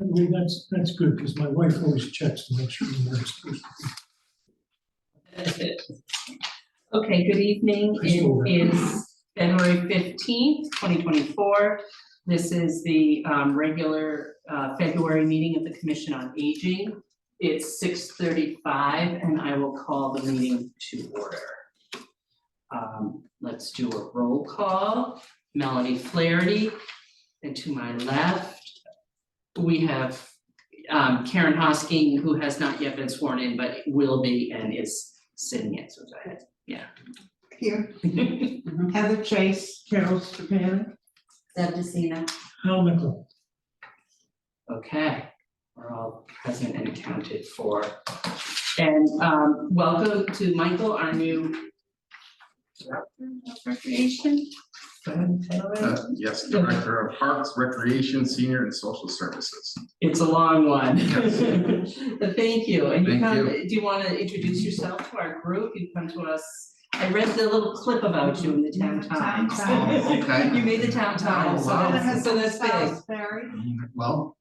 Well, that's good, because my wife always checks to make sure we never supposed to be. Okay, good evening. It is February 15th, 2024. This is the regular February meeting of the Commission on Aging. It's 6:35 and I will call the meeting to order. Let's do a roll call. Melanie Flaherty, and to my left, we have Karen Hosking, who has not yet been sworn in, but will be and is sitting in, so go ahead. Yeah. Here. Heather Chase, Carol Strapani. Deb DeCina. Hal Nickel. Okay, we're all present and accounted for. And welcome to Michael, our new Director of Recreation. Go ahead, Taylor. Yes, Director of Parks, Recreation, Senior and Social Services. It's a long one. Yes. But thank you. And you Thank come, you. do you want to introduce yourself to our group? You come to us. I read the little clip about you in the Town Times. Oh, okay. You made the Town Times, Oh, wow. so that's big. Well,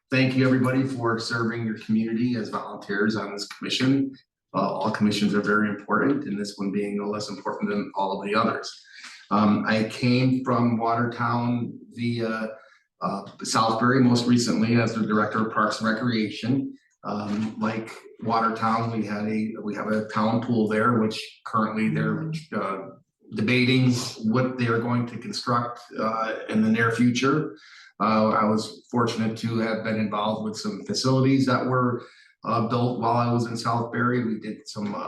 thank you everybody for serving your community as volunteers on this commission. All commissions are very important, and this one being no less important than all of the others. I came from Watertown via Southbury most recently as the Director of Parks and Recreation. Like Watertown, we have a town pool there, which currently they're debating what they are going to construct in the near future. I was fortunate to have been involved with some facilities that were built while I was in Southbury. We did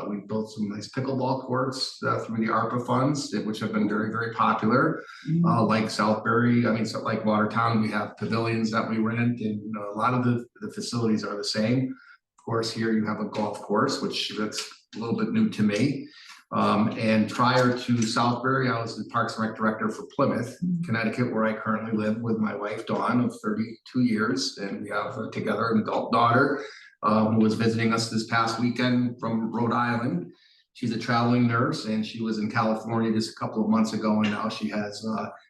we built some nice pickleball courts through the ARPA funds, which have been very, very popular. Like Southbury, so like Watertown, we have pavilions that we rent, and a lot of the facilities are the same. Of course, here you have a golf course, which that's a little bit new to me. And prior to Southbury, I was the Parks and Rec Director for Plymouth, Connecticut, where I currently live with my wife, Dawn, of 32 years. And we have together an adult daughter who was visiting us this past weekend from Rhode Island. She's a traveling nurse, and she was in California just a couple of months ago. And now she has,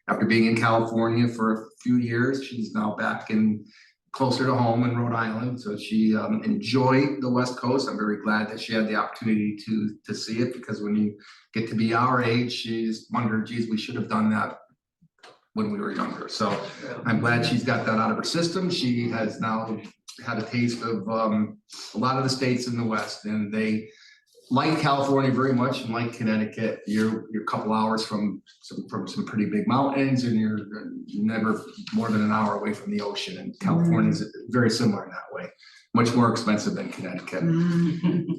after being in California for a few years, she's now back in closer to home in Rhode Island. So she enjoyed the West Coast. I'm very glad that she had the opportunity to see it, because when you get to be our age, she's wondered, geez, we should have done that when we were younger. So I'm glad she's got that out of her system. She has now had a taste of a lot of the states in the West, and they like California very much, and like Connecticut, you're a couple hours from some pretty big mountains, and you're never more than an hour away from the ocean. And California is very similar in that way, much more expensive than Connecticut.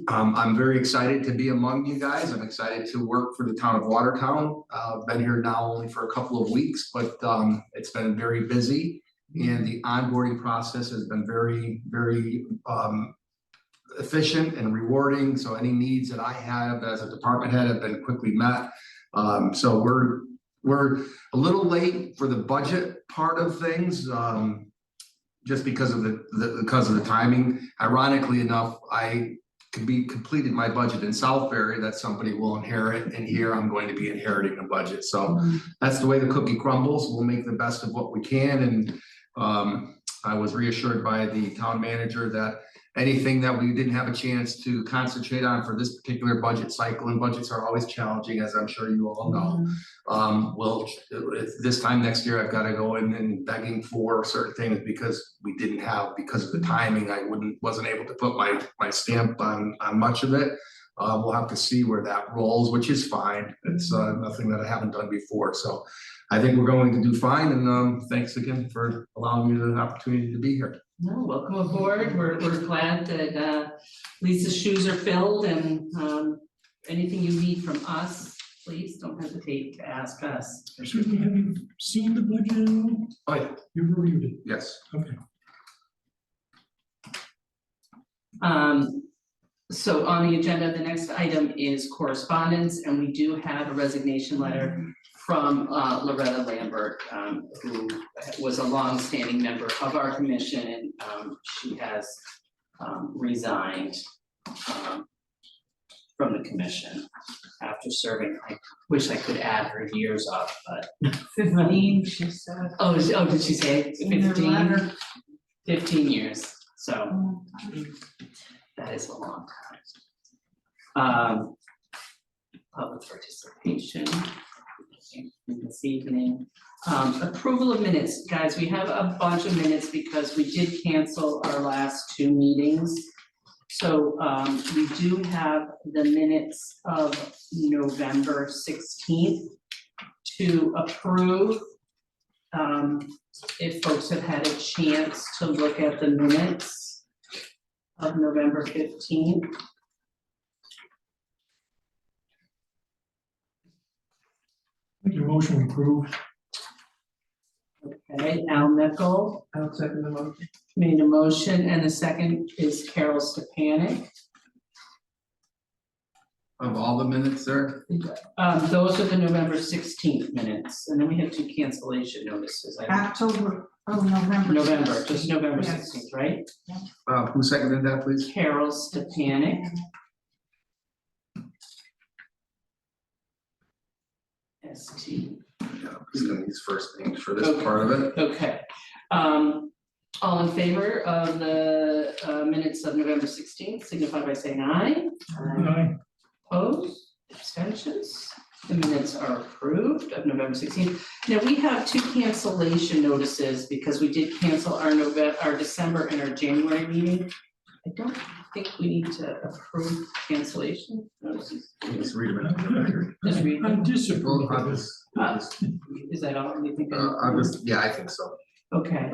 I'm very excited to be among you guys. I'm excited to work for the town of Watertown. I've been here now only for a couple of weeks, but it's been very busy, and the onboarding process has been very, very efficient and rewarding. So any needs that I have as a department head have been quickly met. So we're a little late for the budget part of things, just because of the timing. Ironically enough, I completed my budget in Southbury that somebody will inherit, and here I'm going to be inheriting a budget. So that's the way the cookie crumbles. We'll make the best of what we can. And I was reassured by the town manager that anything that we didn't have a chance to concentrate on for this particular budget cycle, and budgets are always challenging, as I'm sure you all know. Well, this time next year, I've got to go in and begging for certain things because we didn't have, because of the timing, I wasn't able to put my stamp on much of it. We'll have to see where that rolls, which is fine. It's nothing that I haven't done before. So I think we're going to do fine. And thanks again for allowing me the opportunity to be here. No, welcome aboard. We're glad that Lisa's shoes are filled, and anything you need from us, please don't hesitate to ask us. Excuse me, have you seen the budget at all? Oh, yeah. You reviewed it? Yes. Okay. So on the agenda, the next item is correspondence, and we do have a resignation letter from Loretta Lambert, who was a long-standing member of our commission, and she has resigned from the commission after serving. I wish I could add her years up, but 15, she said. oh, did she say In her 15? letter. 15 years, so that is a long time. Public participation this evening. Approval of minutes, guys, we have a bunch of minutes because we did cancel our last 2 meetings. So we do have the minutes of November 16th to approve. If folks have had a chance to look at the minutes of November 15th. Make your motion approved. Okay, Al Mickle I'll second the motion. made a motion, and the second is Carol Stepanek. Of all the minutes there, Those are the November 16th minutes, and then we have 2 cancellation notices. October, November. November, just November Yes. 16th, right? who seconded that, please? Carol Stepanek. ST. Yeah, I'm just gonna use first names for this part of it. Okay, all in favor of the minutes of November 16th, signify by saying aye. Aye. Opposed, abstentions, the minutes are approved of November 16th. Now, we have 2 cancellation notices because we did cancel our December and our January meeting. I don't think we need to approve cancellation notices. Let's read them into the record. Just read them. I'm disappointed. Well, I'll just, Is that all you think? yeah, I think so. Okay,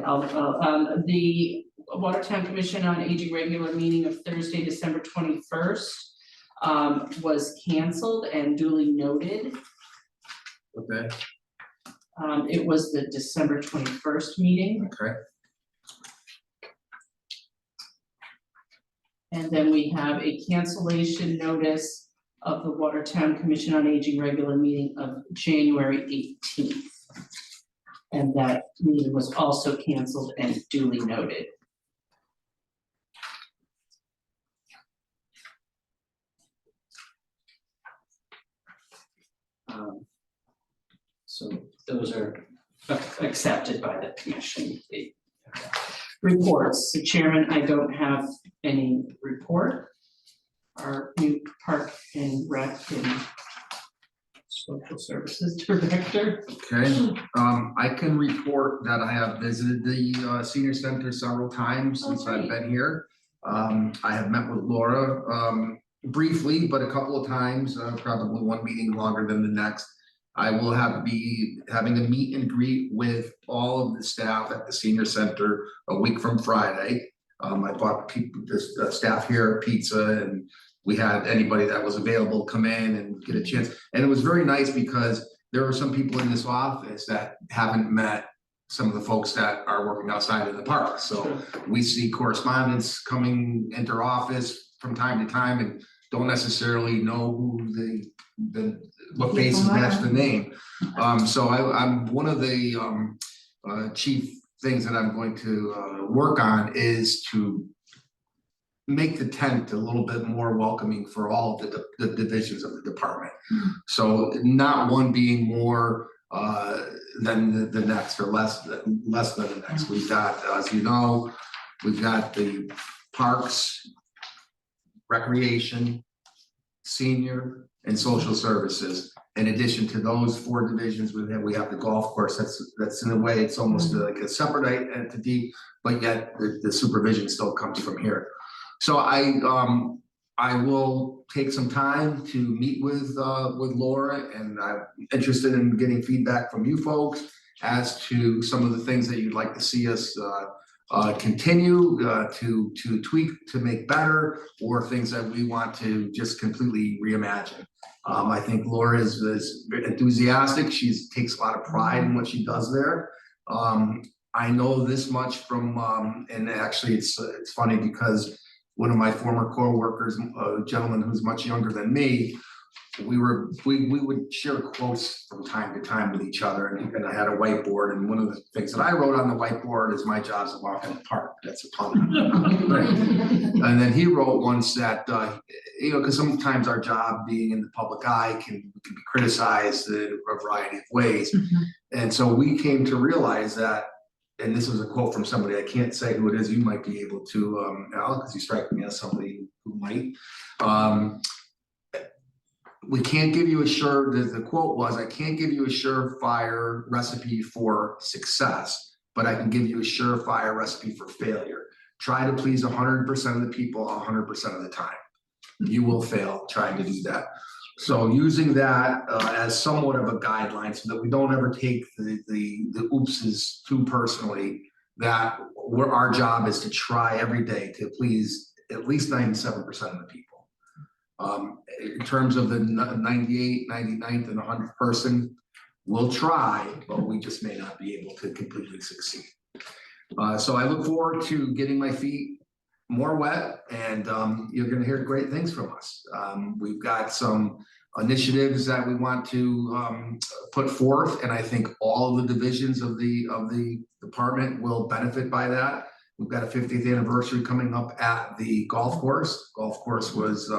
the Watertown Commission on Aging regular meeting of Thursday, December 21st was canceled and duly noted. Okay, It was the December 21st meeting. okay. And then we have a cancellation notice of the Watertown Commission on Aging regular meeting of January 18th. And that meeting was also canceled and duly noted. So those are accepted by the commission. Reports, the chairman, I don't have any report. Our new park and rec and social services director. Okay, I can report that I have visited the senior center several times since I've been here. I have met with Laura briefly, but a couple of times, probably one meeting longer than the next. I will be having a meet and greet with all of the staff at the senior center a week from Friday. I bought the staff here pizza, and we had anybody that was available come in and get a chance. And it was very nice because there are some people in this office that haven't met some of the folks that are working outside of the park. So we see correspondence coming into our office from time to time and don't necessarily know who what faces match the name. So I'm one of the chief things that I'm going to work on is to make the tent a little bit more welcoming for all of the divisions of the department. So not one being more than the next or less than the next. We've got, as you know, we've got the parks, recreation, senior, and social services. In addition to those 4 divisions, we have the golf course. That's in a way, it's almost like a separate entity, but yet the supervision still comes from here. So I will take some time to meet with Laura, and I'm interested in getting feedback from you folks as to some of the things that you'd like to see us continue to tweak to make better, or things that we want to just completely reimagine. I think Laura is enthusiastic. She takes a lot of pride in what she does there. I know this much from, and actually it's funny because one of my former co-workers, a gentleman who's much younger than me, we would share quotes from time to time with each other, and I had a whiteboard, and one of the things that I wrote on the whiteboard is my job's to walk in the park. That's a pun. And then he wrote once that because sometimes our job being in the public eye can be criticized in a variety of ways. And so we came to realize that and this was a quote from somebody, I can't say who it is, you might be able to, Al, because you strike me as somebody who might. We can't give you the quote was, I can't give you a surefire recipe for success, but I can give you a surefire recipe for failure. Try to please 100% of the people 100% of the time. You will fail trying to do that. So using that as somewhat of a guideline so that we don't ever take the oopses too personally, that our job is to try every day to please at least 97% of the people. In terms of the 98, 99th, and 100th person, we'll try, but we just may not be able to completely succeed. So I look forward to getting my feet more wet, and you're going to hear great things from us. We've got some initiatives that we want to put forth, and I think all of the divisions of the department will benefit by that. We've got a 50th anniversary coming up at the golf course. Golf course was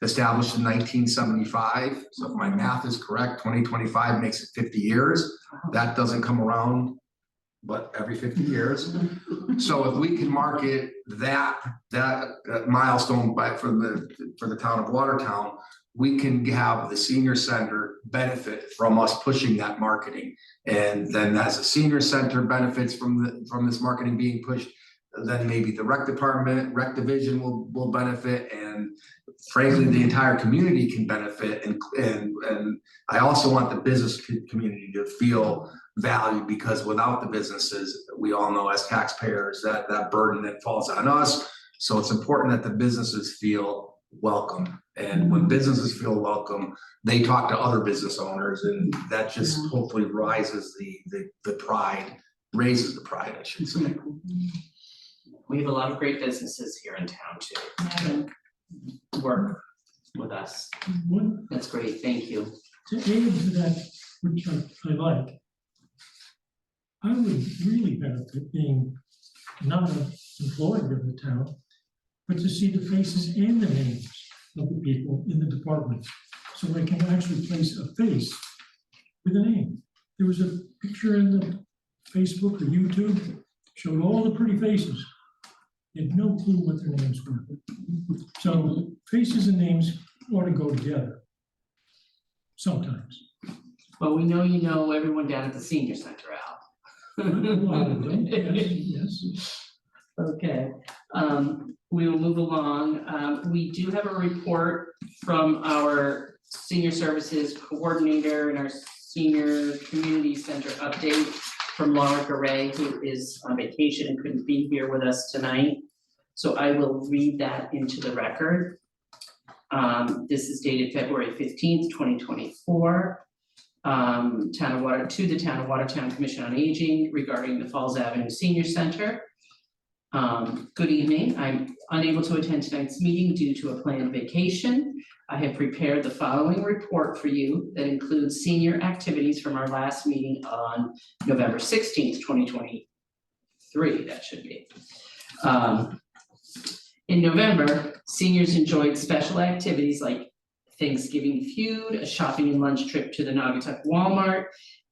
established in 1975. So if my math is correct, 2025 makes it 50 years. That doesn't come around but every 50 years. So if we can market that milestone for the town of Watertown, we can have the senior center benefit from us pushing that marketing. And then as the senior center benefits from this marketing being pushed, then maybe the rec department, rec division will benefit, and frankly, the entire community can benefit. And I also want the business community to feel valued, because without the businesses, we all know as taxpayers that burden that falls on us. So it's important that the businesses feel welcome. And when businesses feel welcome, they talk to other business owners, and that just hopefully raises the pride, I should say. We have a lot of great businesses here in town too, that work with us. That's great, thank you. To add to that, which I like, I would really benefit being not an employee of the town, but to see the faces and the names of the people in the department, so I can actually place a face with a name. There was a picture in the Facebook or YouTube, showed all the pretty faces. You had no clue what their names were. So faces and names ought to go together sometimes. Well, we know you know everyone down at the senior center, Al. A lot of them, yes. Okay, we will move along. We do have a report from our senior services coordinator and our senior community center update from Laura Garay, who is on vacation and couldn't be here with us tonight. So I will read that into the record. This is dated February 15th, 2024. To the Town of Watertown Commission on Aging regarding the Falls Avenue Senior Center. Good evening. I'm unable to attend tonight's meeting due to a planned vacation. I have prepared the following report for you that includes senior activities from our last meeting on November 16th, 2023, that should be. In November, seniors enjoyed special activities like Thanksgiving feud, a shopping and lunch trip to the Naugatuck Walmart,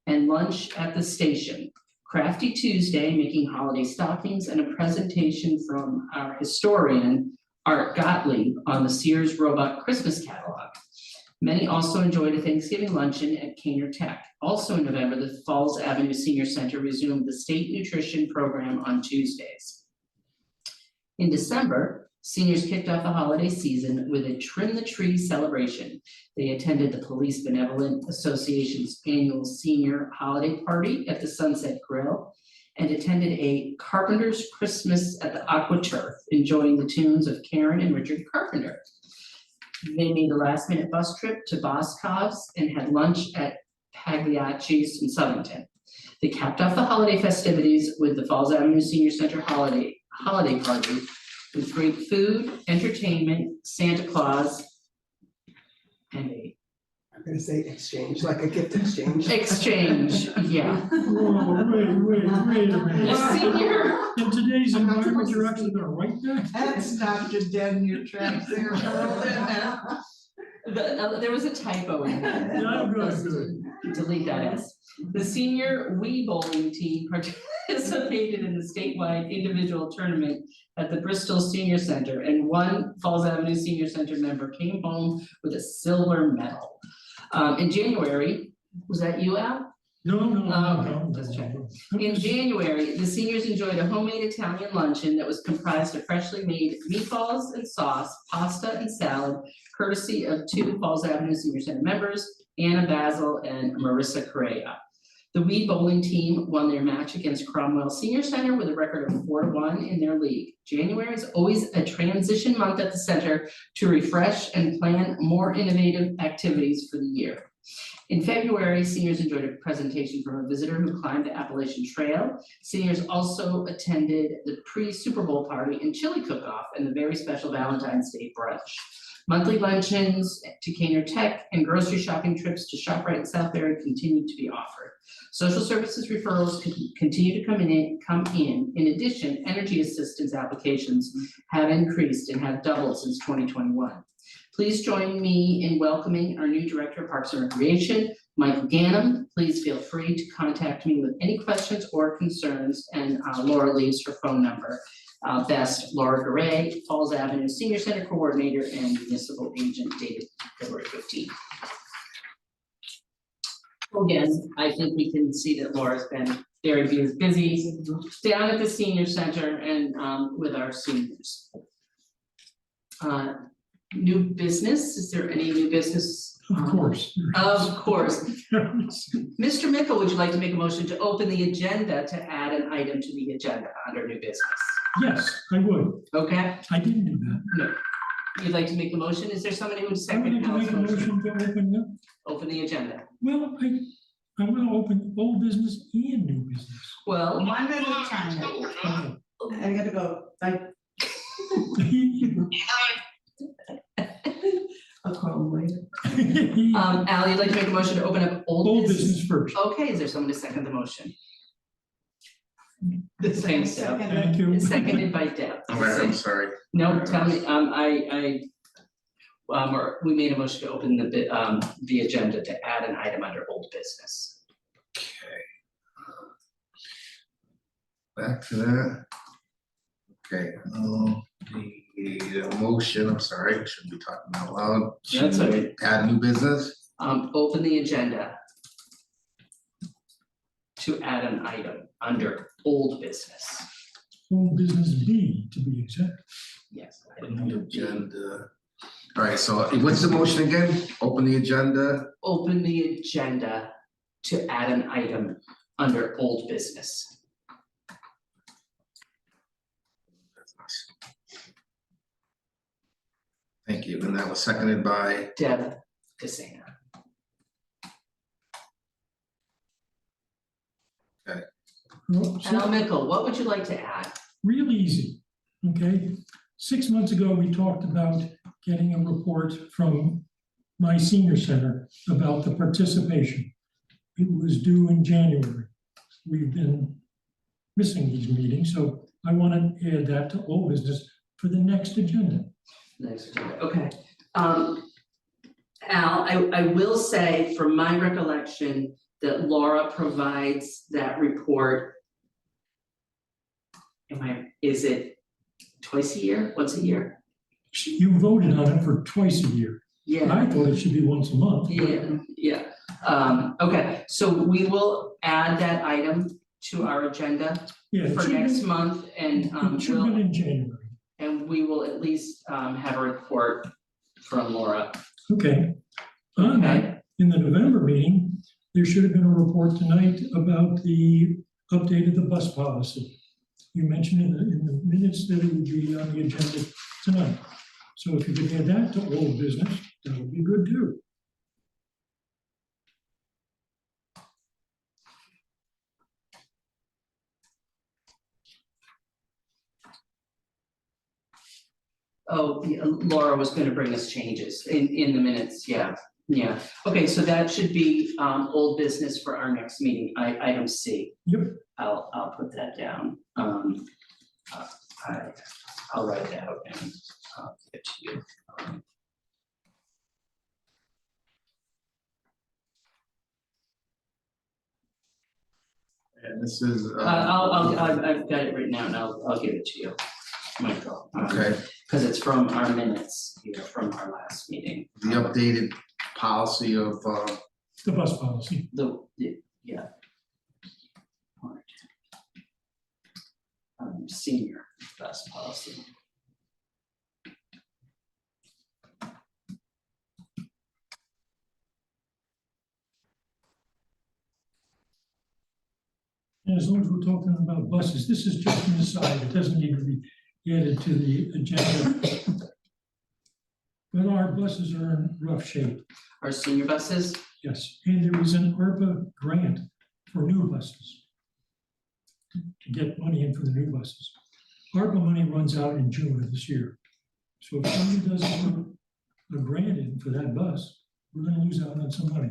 and lunch at the station. Crafty Tuesday, making holiday stockings, and a presentation from our historian, Art Gottlieb, on the Sears Roebuck Christmas catalog. Many also enjoyed a Thanksgiving luncheon at Caner Tech. Also in November, the Falls Avenue Senior Center resumed the state nutrition program on Tuesdays. In December, seniors kicked off the holiday season with a Trim the Tree celebration. They attended the Police Benevolent Association's annual senior holiday party at the Sunset Grill and attended a Carpenter's Christmas at the Aqua Turf, enjoying the tunes of Karen and Richard Carpenter. They made a last-minute bus trip to Boscov's and had lunch at Pagliacci's in Southington. They capped off the holiday festivities with the Falls Avenue Senior Center holiday party with great food, entertainment, Santa Claus, and I'm gonna say exchange, like a gift exchange. exchange, yeah. Whoa, wait a minute. A senior, In today's environment, you're actually gonna write that? That stopped you dead in your tracks there, Harold. There was a typo in there. Yeah, good, Let's good. Delete that S. The senior Wii bowling team participated in the statewide individual tournament at the Bristol Senior Center, and one Falls Avenue Senior Center member came home with a silver medal. In January, was that you, Al? No. Just checking. In January, the seniors enjoyed a homemade Italian luncheon that was comprised of freshly made meatballs and sauce, pasta and salad, courtesy of two Falls Avenue Senior Center members, Anna Basil and Marissa Correa. The Wii bowling team won their match against Cromwell Senior Center with a record of 4-1 in their league. January is always a transition month at the center to refresh and plan more innovative activities for the year. In February, seniors enjoyed a presentation from a visitor who climbed the Appalachian Trail. Seniors also attended the pre-Super Bowl party and chili cook-off and the very special Valentine's Day brunch. Monthly luncheons to Caner Tech and grocery shopping trips to ShopRite and Southbury continued to be offered. Social services referrals continue to come in. In addition, energy assistance applications have increased and have doubled since 2021. Please join me in welcoming our new Director of Parks and Recreation, Michael Ganem. Please feel free to contact me with any questions or concerns, and Laura leaves her phone number. Best, Laura Garay, Falls Avenue Senior Center Coordinator and Municipal Agent, dated February 15th. Again, I think we can see that Laura's been very busy down at the Senior Center and with our seniors. New business, is there any new business? Of course. Of course. Mr. Mickle, would you like to make a motion to open the agenda to add an item to the agenda under new business? Yes, I would. Okay, I didn't do that. no. You'd like to make the motion? Is there somebody who would I second would like to Al's make a motion? motion to open the, Open the agenda. well, I want to open old business and new business. Well, One at a time. I gotta go, like, I'll call them later. Al, you'd like to make a motion to open up old Old business? business first. Okay, is there someone to second the motion? Thanks, Deb. Thank you. Seconded by Deb. All right, I'm sorry. No, tell me, or we made a motion to open the agenda to add an item under old business. Back to that. Okay, the motion, I'm sorry, I shouldn't be talking out loud. That's all right. Add new business. Open the agenda to add an item under old business. Old business B, to be exact. Yes. item number B. Agenda. All right, so what's the motion again? Open the agenda. Open the agenda to add an item under old business. Thank you, and that was seconded by, Deb Casina. Well, so- Al Mickle, what would you like to add? Real easy, okay? 6 months ago, we talked about getting a report from my senior center about the participation. It was due in January. We've been missing these meetings, so I want to add that to old business for the next agenda. Next agenda, okay. Al, I will say from my recollection that Laura provides that report. Is it twice a year, once a year? You voted on it for twice a year. Yeah, I thought it should be once a month. yeah. Okay, so we will add that item to our agenda Yeah, it for should next be- month and It should have been in January. we will at least have a report from Laura. Okay. On that, Okay, in the November meeting, there should have been a report tonight about the update of the bus policy. You mentioned in the minutes that it would be on the agenda tonight. So if you could add that to old business, that would be good too. oh, yeah, Laura was gonna bring us changes in the minutes, yeah. Okay, so that should be old business for our next meeting, item C. Yep. I'll put that down. I'll write it out and give it to you. And this is, I've got it written out and I'll give it to you, Michael. okay, Cause it's from our minutes here, from our last meeting. the updated policy of, The bus policy. Yeah. Senior bus policy. And as long as we're talking about buses, this is just an aside, it doesn't need to be added to the agenda. But our buses are in rough shape, Our senior buses, yes, and there is an ARPA grant for new buses. To get money in for the new buses. ARPA money runs out in June of this year. So if somebody doesn't put a grant in for that bus, we're gonna lose out on some money.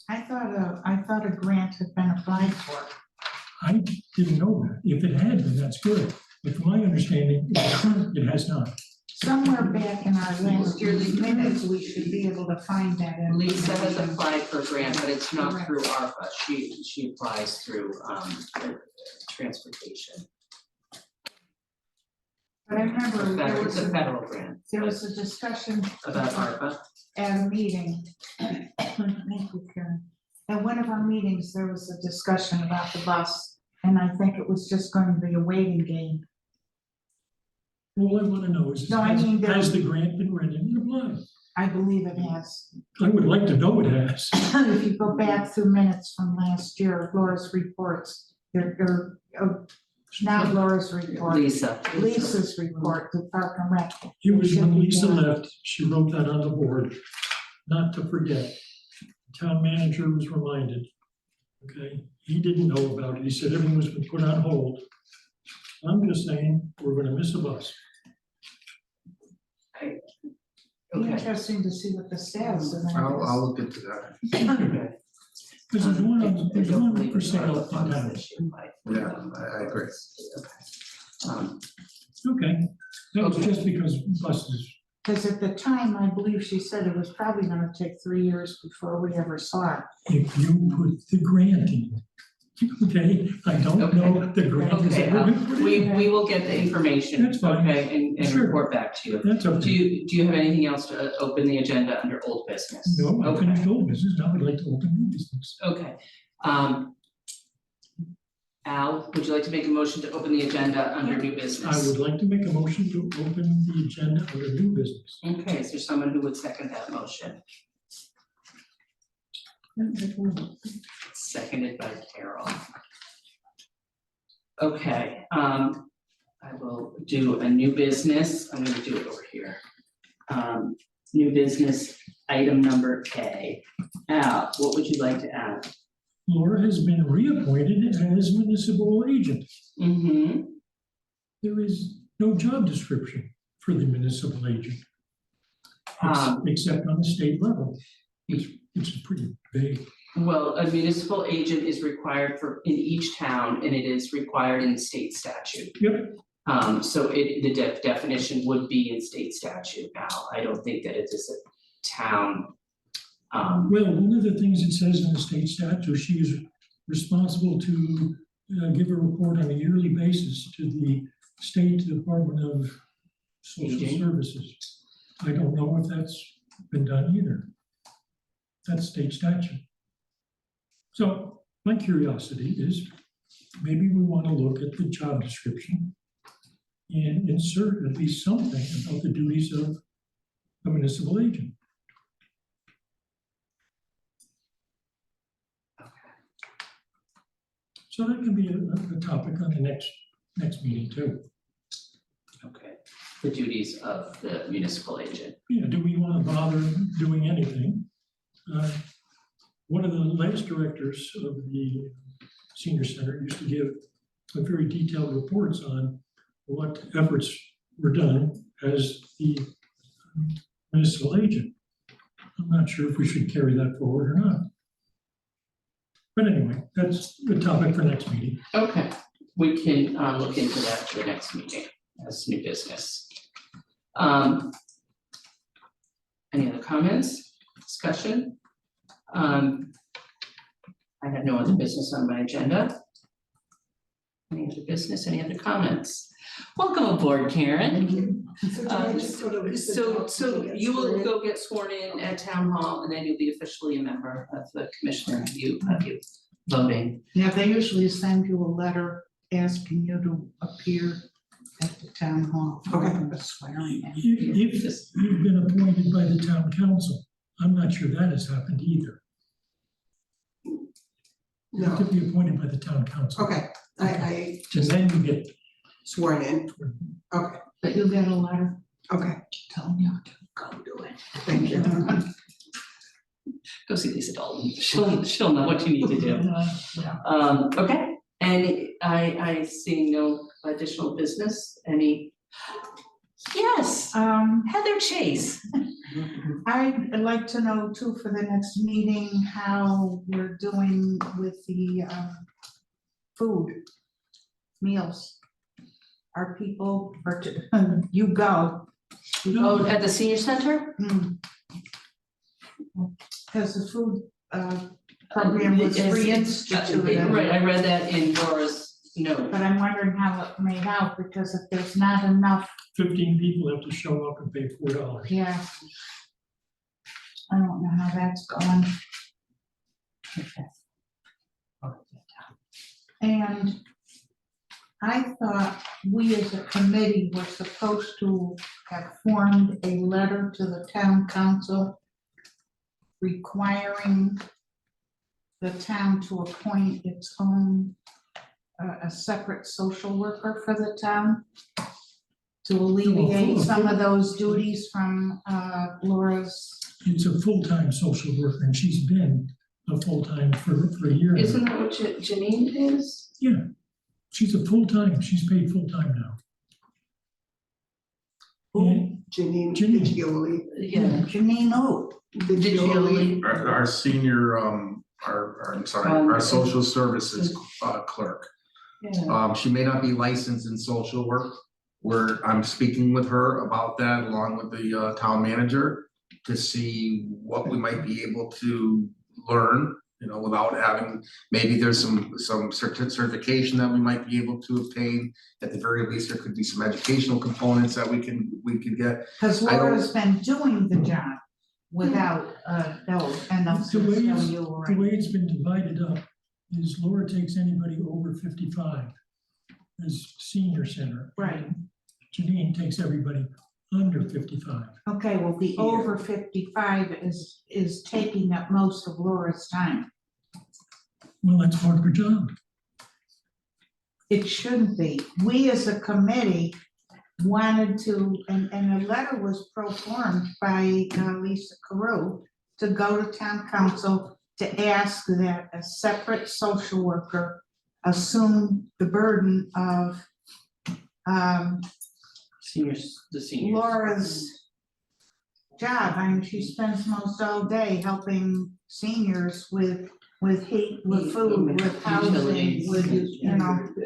I thought a grant had been applied for. I didn't know that. If it had been, that's good. But from my understanding, it has not. Somewhere back in our last year's minutes, we should be able to find that. Lisa has information. applied for a grant, but it's not through ARPA, she applies through transportation. But I remember there It's was a federal grant there was a discussion about ARPA. at a meeting. Thank you, Karen. At one of our meetings, there was a discussion about the bus, and I think it was just going to be a waiting game. All I wanna know is, No, I mean, there- has the grant been written and applied? I believe it has. I would like to know it has. If you go back through minutes from last year, Laura's reports, not Laura's report, Lisa's report, the Park and Rec. It was when Lisa left, she wrote that on the board, not to forget. Town manager was reminded, okay? He didn't know about it, he said everything was been put on hold. I'm just saying, we're gonna miss a bus. Okay, Interesting to see what the status of that is. I'll look into that. okay. Because there's one for sale in town. Yeah, I agree. Okay, that was Okay. just because buses, Because at the time, I believe she said it was probably gonna take 3 years before we ever saw it. if you put the grant in. Okay, I don't know the grant is Okay, ever been put in. we will get the information, That's fine. okay, and Sure. report back to you. That's okay. Do you have anything else to open the agenda under old business? No, I Okay. finished old business, now I'd like to open new business. Okay, Al, would you like to make a motion to open the agenda under new I business? would like to make a motion to open the agenda under new business. Okay, is there someone who would second that motion? Seconded by Carol. Okay, I will do a new business, I'm gonna do it over here. New business, item number A. Al, what would you like to add? Laura has been reappointed as municipal agent. Mm-hmm, There is no job description for the municipal agent. Except on the state level, it's pretty vague. well, a municipal agent is required in each town, and it is required in state statute. Yep. So the definition would be in state statute now, I don't think that it is a town. Well, one of the things it says in the state statute, she is responsible to give a report on a yearly basis to the State Department of Social Aging. Services. I don't know if that's been done either. That's state statute. So my curiosity is, maybe we want to look at the job description and insert at least something about the duties of a municipal agent. So that can be a topic on the next meeting too. Okay, the duties of the municipal agent. Yeah, do we want to bother doing anything? One of the last directors of the senior center used to give a very detailed reports on what efforts were done as the municipal agent. I'm not sure if we should carry that forward or not. But anyway, that's the topic for next meeting. Okay, we can look into that for the next meeting as new business. Any other comments, discussion? I have no other business on my agenda. Any other business, any other comments? Welcome aboard, Karen. So do I just go to Lisa Dobbs So and get you will sworn in? go get sworn in at town hall, and then you'll be officially a member of the commissioner, of you voting. Yeah, they usually send you a letter asking you to appear at the town hall for Okay. the swearing in. If you've been appointed by the town council, I'm not sure that has happened either. You have No, to be appointed by the town council. okay, I And then you get, sworn in, okay, But you get a letter okay, telling you to go do it. thank you. Go see Lisa Dalton. She'll know what you need to do. Yeah. Okay, and I see no additional business, any? Yes, Heather Chase. I'd like to know too, for the next meeting, how we're doing with the food, meals. Are people, you go. Oh, at the senior center? Because the food program was reinstituted. Right, I read that in Laura's note. But I'm wondering how it made out, because if there's not enough, 15 people have to show up and pay $4. yeah. I don't know how that's going. And I thought we as a committee were supposed to have formed a letter to the town council requiring the town to appoint its own, a separate social worker for the town to alleviate some of those duties from Laura's. It's a full-time social worker, and she's been a full-time for a year. now. Isn't that what Janine is? Yeah, she's a full-time, she's paid full-time now. Who? Janine Janine. Digilally. Yeah. Janine O. Digitally. Our senior, I'm sorry, our social services clerk. Yeah. She may not be licensed in social work. I'm speaking with her about that along with the town manager to see what we might be able to learn, without having, maybe there's some certification that we might be able to obtain. At the very least, there could be some educational components that we could get. Because Laura's been doing the job without those, and those The way are it's- still you The right. way it's been divided up is Laura takes anybody over 55 as senior center. Right. Janine takes everybody under 55. Okay, well, the over 55 is taking up most of Laura's time. Well, that's part of her job. It shouldn't be. We as a committee wanted to, and a letter was pro-formed by Lisa Carew to go to town council to ask that a separate social worker assume the burden of The seniors. Laura's job. I mean, she spends most all day helping seniors with heat, with food, with housing, Utilities. with,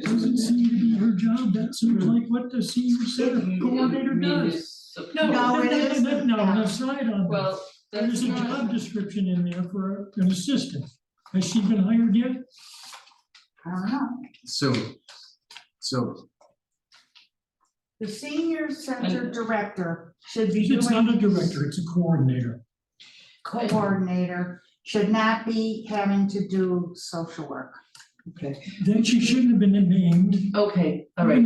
Doesn't seem to be her job. That seems like what the senior center coordinator does. No, it isn't. No, an aside on that. Well, that's There's a not. job description in there for an assistant. Has she been hired yet? I don't know. So The senior center director should be It's not a doing, director, it's a coordinator. coordinator, should not be having to do social work. Okay, Then she shouldn't have been named. okay, all right,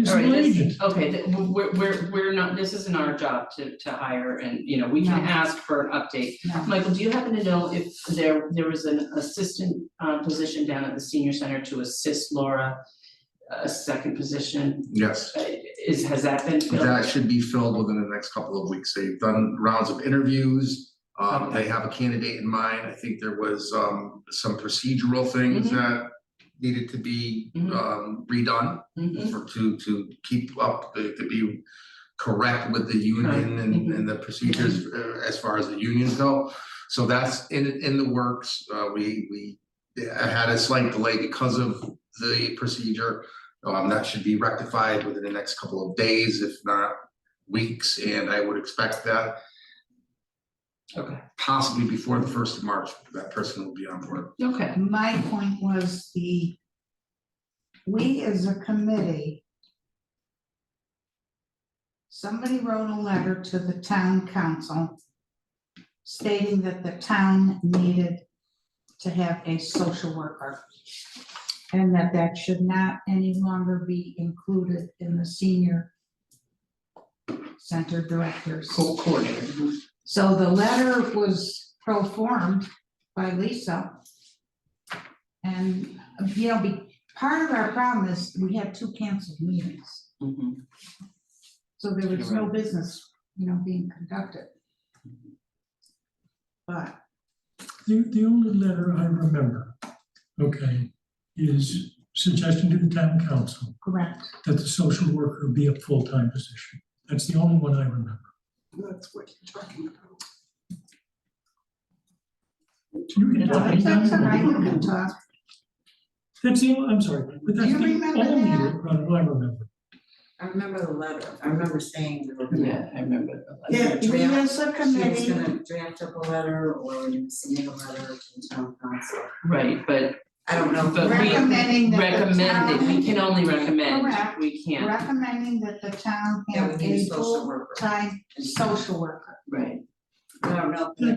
we're not, this isn't our job to hire and, we can No. ask for an update. No. Michael, do you happen to know if there was an assistant position down at the senior center to assist Laura? A second position, yes, has that been filled? that should be filled within the next couple of weeks. They've done rounds of interviews. They have a candidate in mind. I think there was some procedural things Mhm. that needed to be Mhm. redone Mhm. to keep up, to be correct with the union and the procedures as far as the unions go. So that's in the works. We had a slight delay because of the procedure. That should be rectified within the next couple of days, if not weeks, and I would expect that Okay, possibly before the 1st of March, that person will be on board. okay, My point was we as a committee, somebody wrote a letter to the town council stating that the town needed to have a social worker. And that should not any longer be included in the senior center directors. Coordinator. So the letter was pro-formed by Lisa. And, you know, part of our problem is we had 2 canceled meetings. Mhm. So there was no You're business, you know, being conducted. But The only letter I remember, okay, is suggesting to the town council correct. that the social worker be a full-time position. That's the only one I remember. That's what you're talking about. You can talk That's all anytime right, you you want. can talk. That's the, I'm sorry, but that's Do you the remember only that? one I remember. I remember the letter, I remember saying we were gonna. Yeah, I remember. Yeah, we as a She was committee, gonna draft up a letter or submit a letter to the town council. Right, but I don't know. But we recommending that the recommended, we can only recommend, Correct. we can't, recommending that the town Yeah, have we need a a social worker. full-time social worker. right. I don't know if we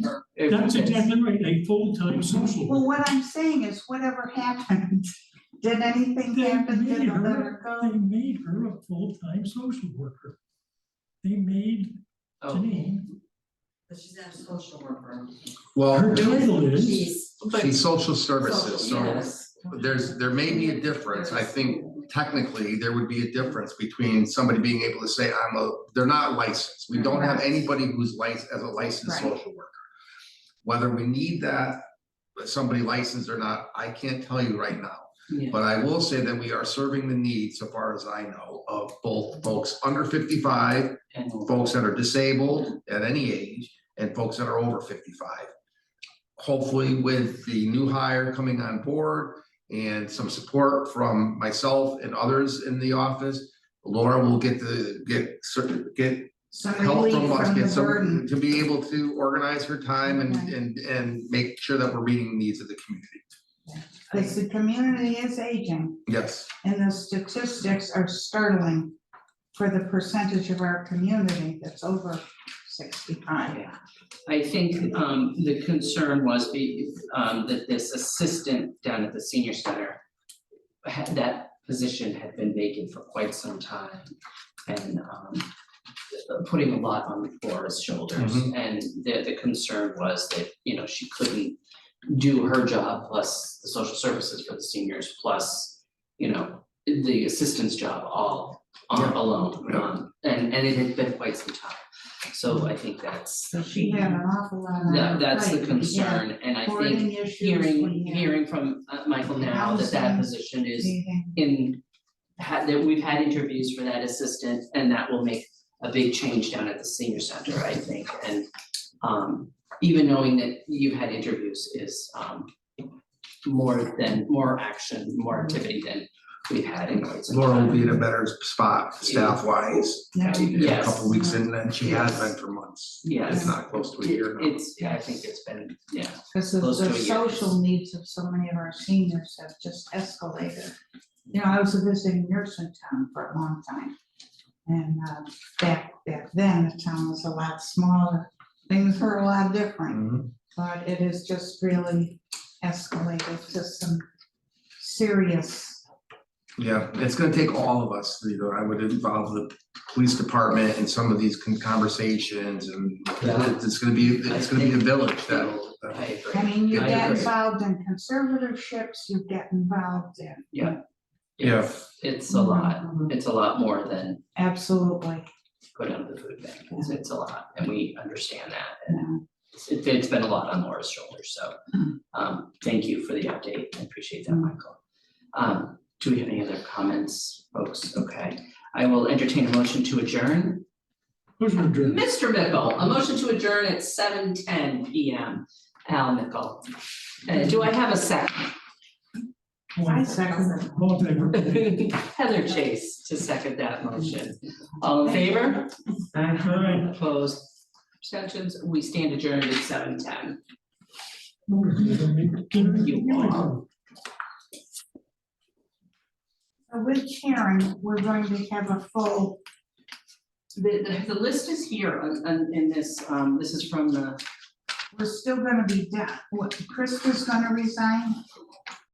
ever. That's exactly right, a full-time social Well, worker. what I'm saying is whatever happened, did anything happen, did the letter They go? made her a full-time social worker. They made Oh, Janine, But she's not a social worker. Well, her title is, she's social services, so yes, there may be a difference. I think technically there would be a difference between somebody being able to say, they're not licensed. We don't have anybody who's licensed as a licensed Right. social worker. Whether we need that, somebody licensed or not, I can't tell you right now. yeah, But I will say that we are serving the needs, so far as I know, of both folks under 55, and folks that are disabled at any age, and folks that are over 55. Hopefully with the new hire coming on board and some support from myself and others in the office, Laura will get Some help relief from us, from get the some, burden. to be able to organize her time Okay. and make sure that we're meeting the needs of the community. Because the community is aging Yes, and the statistics are startling for the percentage of our community that's over 65. yeah. I think the concern was that this assistant down at the senior center, that position had been vacant for quite some time. And putting a lot on Laura's shoulders. And the concern was that, you know, she couldn't do her job plus the social services for the seniors, plus, you know, the assistant's job all Yeah. alone. Yeah. And it had been quite some time. So I think that's. So she had an awful lot on her That's the plate. concern, and I think Hoarding issues, we had hearing from Michael now that housing, position is meeting. that we've had interviews for that assistant, and that will make a big change down at the senior center, I think, and even knowing that you've had interviews is more action, more activity than we've had in quite some time. Laura will be in a better spot staff wise. Yeah. In a Yes. couple weeks in, and she has been for months. Yes. If not close to a year now. I think it's been, yeah, Because Close to the a year. social needs of so many of our seniors have just escalated. You know, I was a visiting nurse in town for a long time. And back then, the town was a lot smaller, things were a lot different, Mhm. but it has just really escalated to some serious. Yeah, it's gonna take all of us, you know, I would involve the police department in some of these conversations and Yeah. it's gonna be a village that'll. I agree. I mean, you I get agree. involved in conservatorships, you get involved in. Yeah. Yeah. It's a lot, it's a lot more than Absolutely, go down to the food bank, it's a lot, and we understand that, and yeah. it's been a lot on Laura's shoulders, so. Thank you for the update, I appreciate that, Michael. Do we have any other comments, folks? Okay, I will entertain a motion to adjourn. Motion adjourned. Mr. Mickle, a motion to adjourn at 7:10 PM. Al Mickle. Do I have a second? I second it. All in favor? Heather Chase to second that motion. All in favor? Aye. Opposed? Abstentions? We stand adjourned at 7:10. You You are. With Sharon, we're going to have a full, The list is here in this, this is from the, we're still gonna be done. What, Krista's gonna resign?